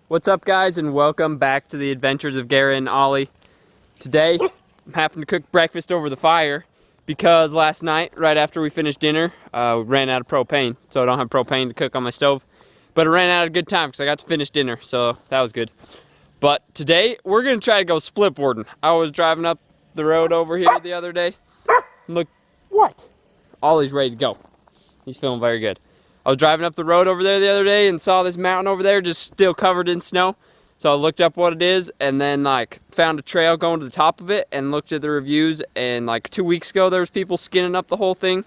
What's up, guys, and welcome back to the adventures of Garrett and Ollie. Today, I'm having to cook breakfast over the fire because last night, right after we finished dinner, we ran out of propane. So I don't have propane to cook on my stove. But I ran out of good time because I got to finish dinner, so that was good. But today, we're going to try to go splitboarding. I was driving up the road over here the other day. Look, what? Ollie's ready to go. He's feeling very good. I was driving up the road over there the other day and saw this mountain over there just still covered in snow. So I looked up what it is and then found a trail going to the top of it and looked at the reviews, and 2 weeks ago there was people skinning up the whole thing.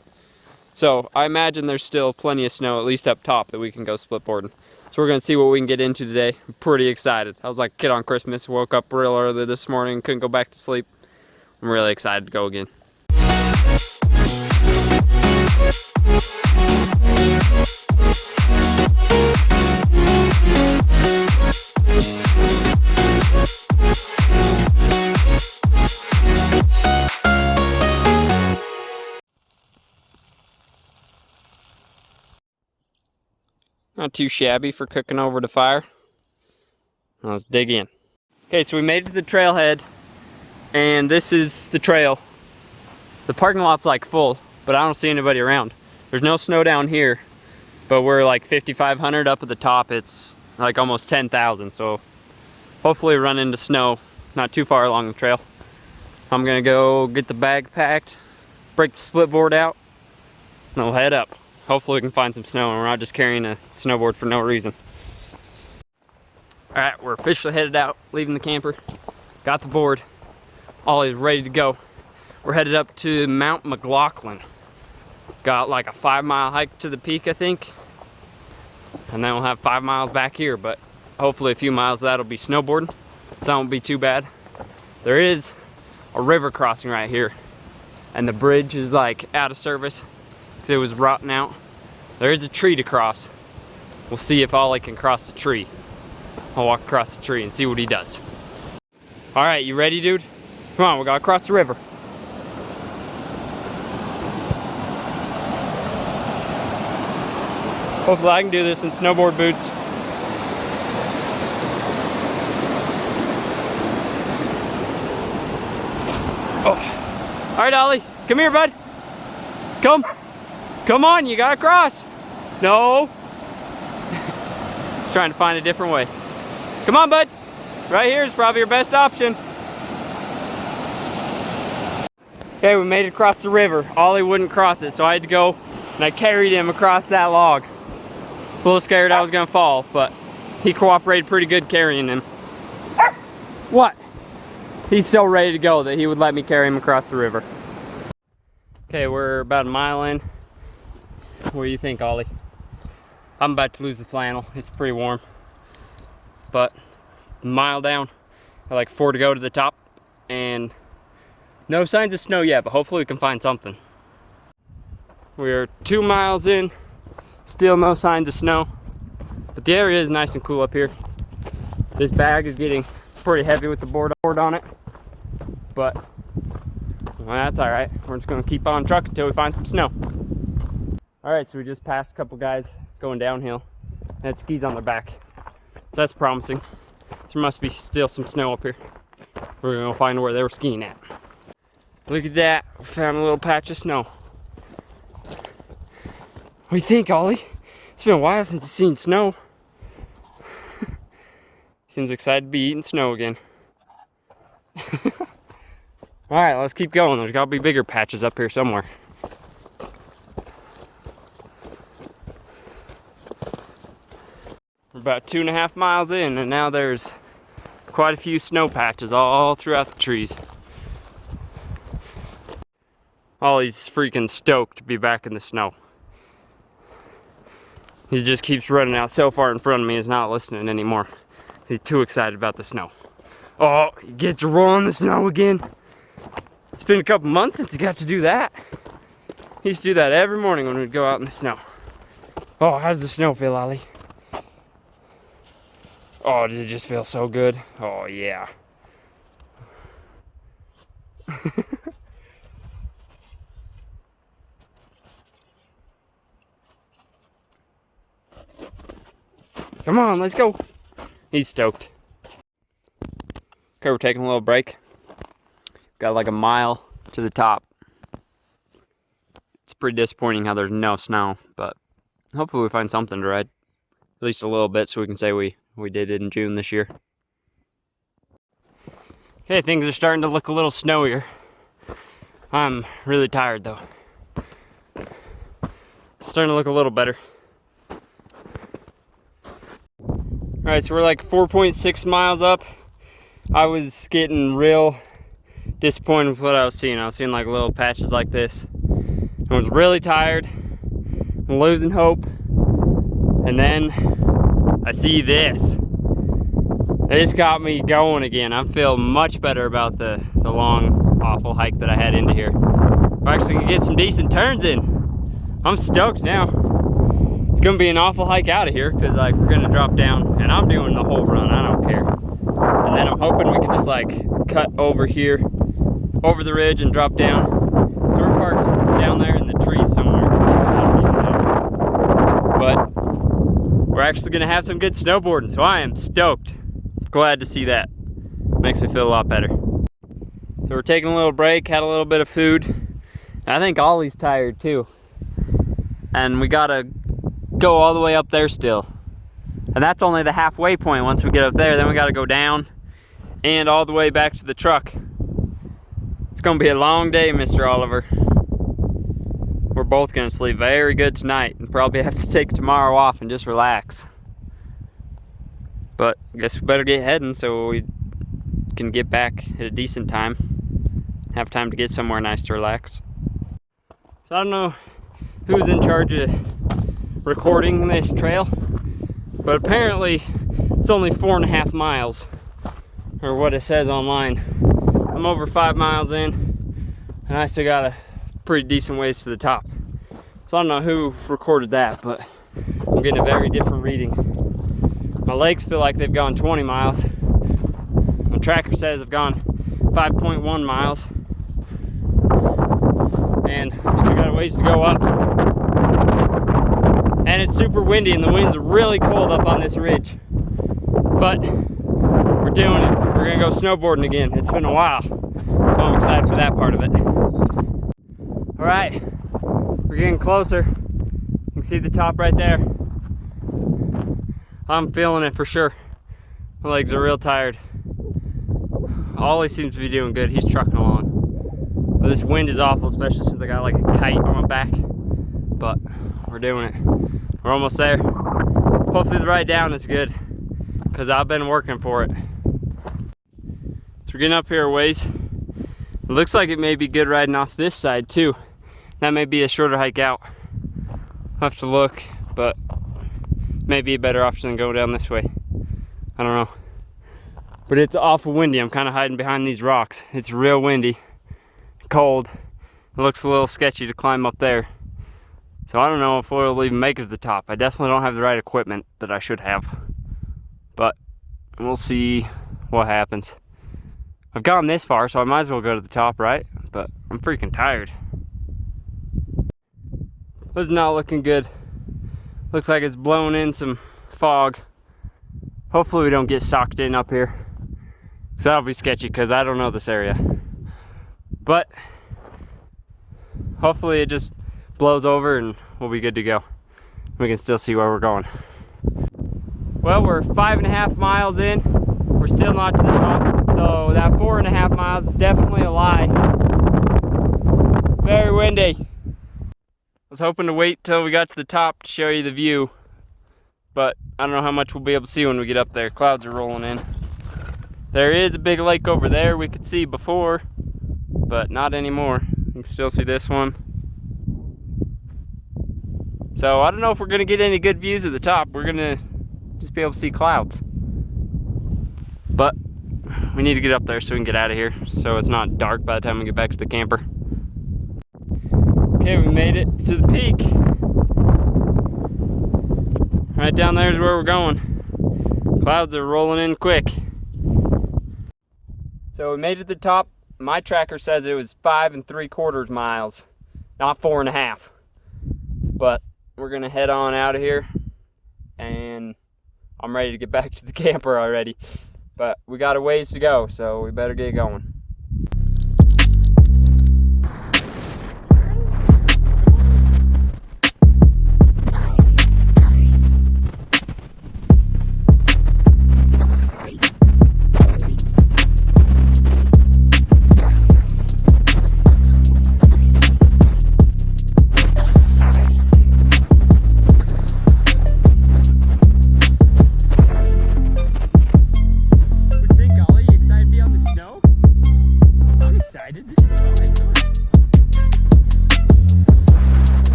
So I imagine there's still plenty of snow, at least up top, that we can go splitboarding. So we're gonna see what we can get into today. I'm pretty excited. I was like a kid on Christmas, woke up real early this morning, couldn't go back to sleep. I'm really excited to go again. Not too shabby for cooking over the fire. Now let's dig in. Okay, so we made it to the trailhead, and this is the trail. The parking lot's full, but I don't see anybody around. There's no snow down here, but we're 5,500 up at the top. It's almost 10,000, so hopefully run into snow not too far along the trail. I'm gonna go get the bag packed, break the split board out, and we'll head up. Hopefully we can find some snow and we're not just carrying a snowboard for no reason. All right, we're officially headed out, leaving the camper. Got the board. Ollie's ready to go. We're headed up to Mount McLoughlin. Got a 5-mile hike to the peak, I think. And then we'll have 5 miles back here, but hopefully a few miles of that'll be snowboarding. So that won't be too bad. There is a river crossing right here, and the bridge is out of service because it was rotting out. There is a tree to cross. We'll see if Ollie can cross the tree. I'll walk across the tree and see what he does. All right, you ready, dude? Come on, we gotta cross the river. Hopefully I can do this in snowboard boots. Oh. All right, Ollie, come here, bud. Come on, you gotta cross. No. Trying to find a different way. Come on, bud. Right here is probably your best option. Okay, we made it across the river. Ollie wouldn't cross it, so I had to go and I carried him across that log. I was a little scared I was gonna fall, but he cooperated pretty good carrying him. What? He's so ready to go that he would let me carry him across the river. Okay, we're about a mile in. What do you think, Ollie? I'm about to lose the flannel. It's pretty warm. But a mile down, got 4 to go to the top, and no signs of snow yet, but hopefully we can find something. We're 2 miles in, still no signs of snow, but the area is nice and cool up here. This bag is getting pretty heavy with the board on it, but well, that's all right. We're just gonna keep on trucking until we find some snow. All right, so we just passed a couple guys going downhill and had skis on their back, so that's promising. There must be still some snow up here. We're gonna find where they were skiing at. Look at that, we found a little patch of snow. What do you think, Ollie? It's been a while since I've seen snow. Seems excited to be eating snow again. All right, let's keep going. There's gotta be bigger patches up here somewhere. We're about 2.5 miles in, and now there's quite a few snow patches all throughout the trees. Ollie's freaking stoked to be back in the snow. He just keeps running out so far in front of me, he's not listening anymore. He's too excited about the snow. Oh, he gets to roll in the snow again. It's been a couple months since he got to do that. He used to do that every morning when we'd go out in the snow. Oh, how's the snow feel, Ollie? Oh, does it just feel so good? Oh, yeah. Come on, let's go. He's stoked. Okay, we're taking a little break. Got like a mile to the top. It's pretty disappointing how there's no snow, but hopefully we find something to ride. At least a little bit so we can say we did it in June this year. Okay, things are starting to look a little snowier. I'm really tired though. It's starting to look a little better. Alright, so we're like 4.6 miles up. I was getting real disappointed with what I was seeing. I was seeing like little patches like this. I was really tired, I'm losing hope, and then I see this. This got me going again. I feel much better about the long, awful hike that I had into here. We're actually gonna get some decent turns in. I'm stoked now. It's gonna be an awful hike out of here because like we're gonna drop down, and I'm doing the whole run, I don't care. And then I'm hoping we can just like cut over here, over the ridge and drop down. So we're parked down there in the trees somewhere. I don't even know. But we're actually gonna have some good snowboarding, so I am stoked. Glad to see that. Makes me feel a lot better. So we're taking a little break, had a little bit of food. I think Ollie's tired too. And we gotta go all the way up there still. And that's only the halfway point. Once we get up there, then we gotta go down and all the way back to the truck. It's gonna be a long day, Mr. Oliver. We're both gonna sleep very good tonight and probably have to take tomorrow off and just relax. But I guess we better get heading so we can get back at a decent time. Have time to get somewhere nice to relax. So I don't know who's in charge of recording this trail, but apparently it's only 4.5 miles, or what it says online. I'm over 5 miles in, and I still got a pretty decent ways to the top. So I don't know who recorded that, but I'm getting a very different reading. My legs feel like they've gone 20 miles. My tracker says I've gone 5.1 miles. And still got a ways to go up. And it's super windy and the wind's really cold up on this ridge. But we're doing it. We're gonna go snowboarding again. It's been a while. So I'm excited for that part of it. All right, we're getting closer. You can see the top right there. I'm feeling it for sure. My legs are real tired. Ollie seems to be doing good. He's trucking along. But this wind is awful, especially since I got like a kite on my back. But we're doing it. We're almost there. Hopefully the ride down is good, because I've been working for it. So we're getting up here a ways. It looks like it may be good riding off this side too. That may be a shorter hike out. I'll have to look, but maybe a better option than going down this way. I don't know. But it's awful windy. I'm kind of hiding behind these rocks. It's real windy, cold. It looks a little sketchy to climb up there. So I don't know if we'll even make it to the top. I definitely don't have the right equipment that I should have. But we'll see what happens. I've gone this far, so I might as well go to the top, right? But I'm freaking tired. This is not looking good. Looks like it's blowing in some fog. Hopefully we don't get socked in up here, because that'll be sketchy, because I don't know this area. But hopefully it just blows over and we'll be good to go. We can still see where we're going. Well, we're 5.5 miles in. We're still not to the top, so that 4.5 miles is definitely a lie. It's very windy. I was hoping to wait till we got to the top to show you the view, but I don't know how much we'll be able to see when we get up there. Clouds are rolling in. There is a big lake over there we could see before, but not anymore. You can still see this one. So I don't know if we're gonna get any good views at the top. We're gonna just be able to see clouds. But we need to get up there so we can get out of here, so it's not dark by the time we get back to the camper. Okay, we made it to the peak. Right down there is where we're going. Clouds are rolling in quick. So we made it to the top. My tracker says it was 5 3/4 miles, not 4.5. But we're gonna head on out of here and I'm ready to get back to the camper already. But we got a ways to go, so we better get going.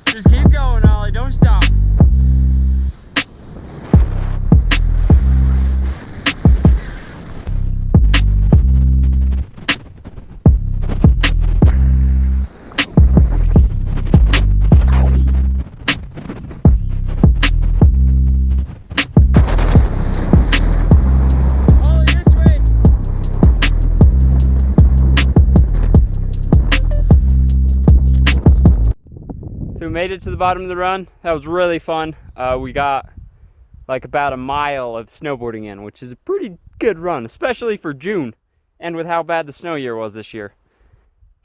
Just keep going, Ollie. Don't stop. So we made it to the bottom of the run. That was really fun. We got like about a mile of snowboarding in, which is a pretty good run, especially for June and with how bad the snow year was this year.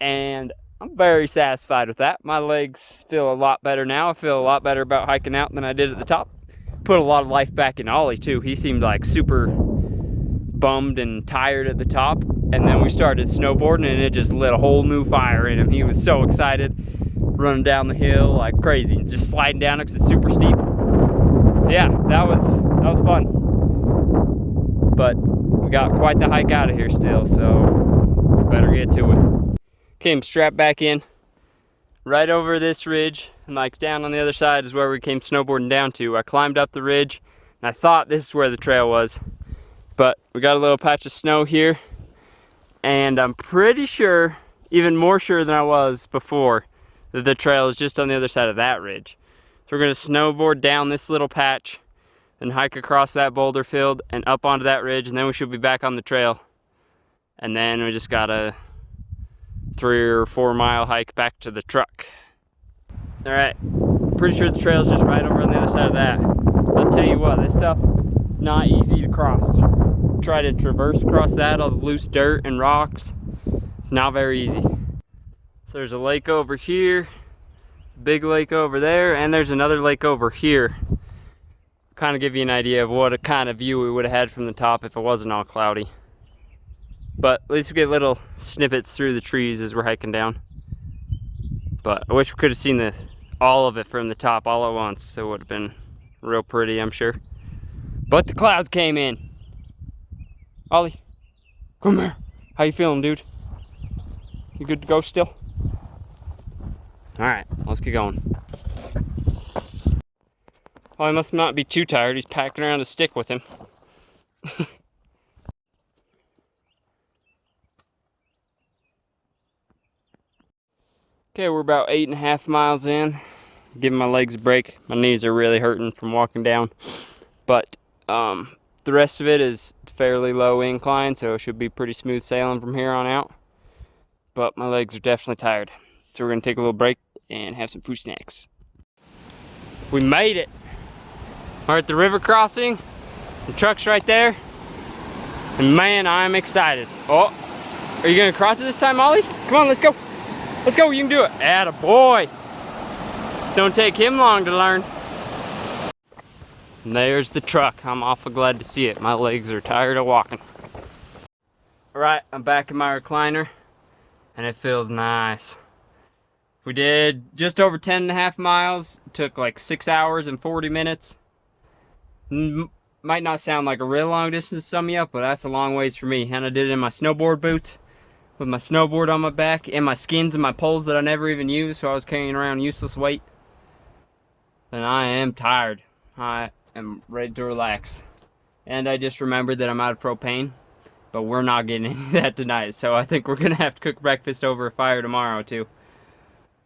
And I'm very satisfied with that. My legs feel a lot better now. I feel a lot better about hiking out than I did at the top. Put a lot of life back in Ollie too. He seemed like super bummed and tired at the top. And then we started snowboarding and it just lit a whole new fire in him. He was so excited, running down the hill like crazy, just sliding down it because it's super steep. Yeah, that was fun. But we got quite the hike out of here still, so better get to it. Okay, I'm strapped back in. Right over this ridge, and like down on the other side is where we came snowboarding down to. I climbed up the ridge, and I thought this is where the trail was. But we got a little patch of snow here, and I'm pretty sure, even more sure than I was before, that the trail is just on the other side of that ridge. So we're gonna snowboard down this little patch, then hike across that boulder field and up onto that ridge, and then we should be back on the trail. And then we just got a 3 or 4 mile hike back to the truck. All right, pretty sure the trail's just right over on the other side of that. I'll tell you what, this stuff is not easy to cross. Try to traverse across that, all the loose dirt and rocks. It's not very easy. So there's a lake over here, big lake over there, and there's another lake over here. Kind of give you an idea of what a kind of view we would have had from the top if it wasn't all cloudy. But at least we get little snippets through the trees as we're hiking down. But I wish we could have seen all of it from the top all at once. So it would have been real pretty, I'm sure. But the clouds came in. Ollie, come here. How you feeling, dude? You good to go still? All right, let's get going. Ollie must not be too tired. He's packing around a stick with him. Okay, we're about 8.5 miles in. Giving my legs a break. My knees are really hurting from walking down. But the rest of it is fairly low incline, so it should be pretty smooth sailing from here on out. But my legs are definitely tired. So we're gonna take a little break and have some food snacks. We made it. We're at the river crossing. The truck's right there. And man, I'm excited. Oh, are you gonna cross it this time, Ollie? Come on, let's go. Let's go, you can do it. Atta boy. Don't take him long to learn. And there's the truck. I'm awful glad to see it. My legs are tired of walking. All right, I'm back in my recliner and it feels nice. We did just over 10.5 miles. It took like 6 hours and 40 minutes. Might not sound like a real long distance to some of you, but that's a long ways for me. And I did it in my snowboard boots with my snowboard on my back and my skins and my poles that I never even used, so I was carrying around useless weight. And I am tired. I am ready to relax. And I just remembered that I'm out of propane, but we're not getting any of that tonight, so I think we're gonna have to cook breakfast over a fire tomorrow too.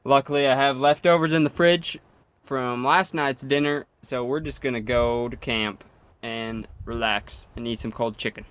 Luckily I have leftovers in the fridge from last night's dinner, so we're just gonna go to camp and relax and eat some cold chicken.